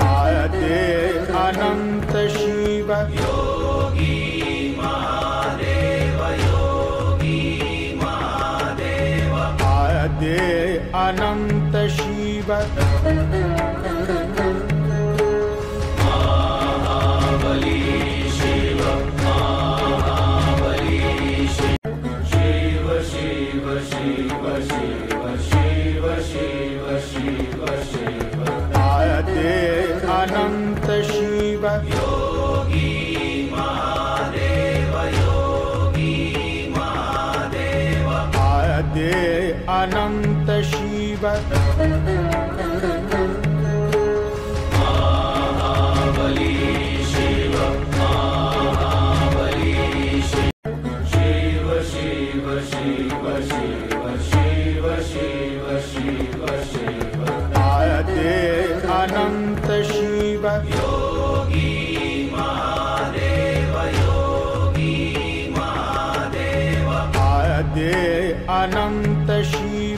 आदे अनंत शिव योगी महादेव आदे अनंत शिव महाबली शिव शिव शिव शिव शिव शिव शिव शिव शिव आदे अनंत शिव योगी महादेव आदे अनंत शिव महाबली शिव शिव शिव शिव शिव शिव शिव शिव शिव आदे अनंत शिव योगी महादेव आदे अनंत